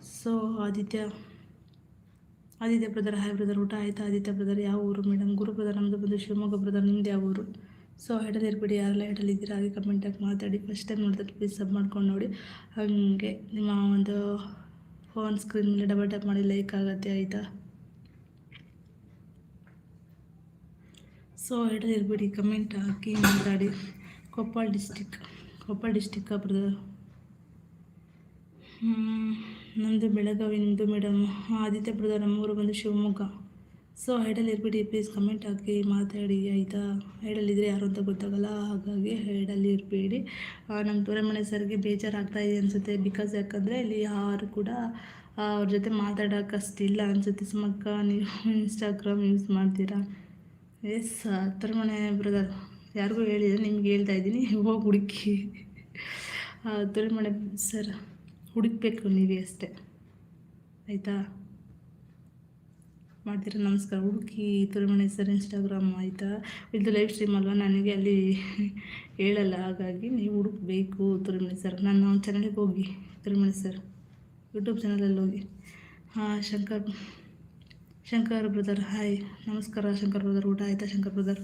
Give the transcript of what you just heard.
So Aditya brother, hi brother, ಊಟ ಆಯಿತಾ? Aditya brother ಯಾವ ಊರು ಮೇಡಮ್? ಗುರು ಬ್ರದರ್ ನಮ್ಮದು ಬಂದು ಶಿವಮೊಗ್ಗ ಬ್ರದರ್, ನಿಮ್ದು ಯಾವ ಊರು? ಸೊ ಹೆಡಲ್ ಇರ್ಬಿಡಿ, ಯಾರೆಲ್ಲ ಹೆಡಲ್ ಇದ್ದೀರಾ ಹಾಗೆ ಕಮೆಂಟಾಗಿ ಮಾತಾಡಿ. ಫಸ್ಟ್ ಟೈಮ್ ನೋಡಿದ್ರೆ ಪ್ಲೀಸ್ ಸಬ್ ಮಾಡ್ಕೊಂಡು ನೋಡಿ. ಹಾಗೆ ನಿಮ್ಮ ಒಂದು ಫೋನ್ ಸ್ಕ್ರೀನ್ ಮೇಲೆ ಡಬಲ್ ಟ್ಯಾಪ್ ಮಾಡಿ ಲೈಕ್ ಆಗುತ್ತೆ, ಆಯಿತಾ? ಸೊ ಹೆಡಲ್ ಇರ್ಬಿಡಿ, ಕಮೆಂಟ್ ಹಾಕಿ ಮಾತಾಡಿ. Koppal district brother. ನಮ್ಮದು ಬೆಳಗಾವಿ, ನಿಮ್ಮದು ಮೇಡಮ್? ಆದಿತ್ಯ ಬ್ರದರ್ ನಮ್ಮೂರು ಬಂದು ಶಿವಮೊಗ್ಗ. ಸೊ ಹೈಡಲ್ಲಿ ಇರ್ಬಿಡಿ, ಪ್ಲೀಸ್ ಕಮೆಂಟ್ ಹಾಕಿ ಮಾತಾಡಿ, ಆಯಿತಾ? ಹೈಡಲ್ಲಿದ್ದರೆ ಯಾರು ಅಂತ ಗೊತ್ತಾಗಲ್ಲ, ಹಾಗಾಗಿ ಹೈಡಲ್ಲಿ ಇರಬೇಡಿ. ನಮ್ಮ ದೊರೆಮನೆ ಸರ್ಗೆ ಬೇಜಾರಾಗ್ತಾ ಇದೆ ಅನಿಸುತ್ತೆ. ಬಿಕಾಸ್ ಯಾಕಂದರೆ ಇಲ್ಲಿ ಯಾರು ಕೂಡ ಅವ್ರ ಜೊತೆ ಮಾತಾಡೋಕ್ಕಷ್ಟಿಲ್ಲ ಅನಿಸುತ್ತೆ. ಸುಮಕ್ಕ, ನೀವು ಇನ್ಸ್ಟಾಗ್ರಾಮ್ ಯೂಸ್ ಮಾಡ್ತೀರಾ? ಎಸ್ ದೊರೆಮನೆ ಬ್ರದರ್, ಯಾರಿಗೂ ಹೇಳಿದರೆ ನಿಮ್ಗೆ ಹೇಳ್ತಾ ಇದ್ದೀನಿ, ಹೋಗಿ ಹುಡುಕಿ. ದೊರೆಮನೆ ಸರ್ ಹುಡುಕಬೇಕು ನೀವೇ ಅಷ್ಟೇ, ಆಯಿತಾ? ಮಾಡ್ತೀರಾ? ನಮಸ್ಕಾರ. ಹುಡುಕಿ ದೊರೆಮನೆ ಸರ್ ಇನ್ಸ್ಟಾಗ್ರಾಮ್, ಆಯಿತಾ? ಇದು ಲೈವ್ ಸ್ಟ್ರೀಮ್ ಅಲ್ವಾ, ನನಗೆ ಅಲ್ಲಿ ಹೇಳಲ್ಲ, ಹಾಗಾಗಿ ನೀವು ಹುಡುಕಬೇಕು ದೊರೆಮನೆ ಸರ್. ನನ್ನ ಚಾನಲಿಗೆ ಹೋಗಿ, ದೊರೆಮನೆ ಸರ್ ಯೂಟ್ಯೂಬ್ ಚಾನಲಲ್ಲಿ ಹೋಗಿ. ಶಂಕರ್ ಬ್ರದರ್, ಹಾಯ್, ನಮಸ್ಕಾರ ಶಂಕರ್ ಬ್ರದರ್, ಊಟ ಆಯಿತಾ ಶಂಕರ್ ಬ್ರದರ್?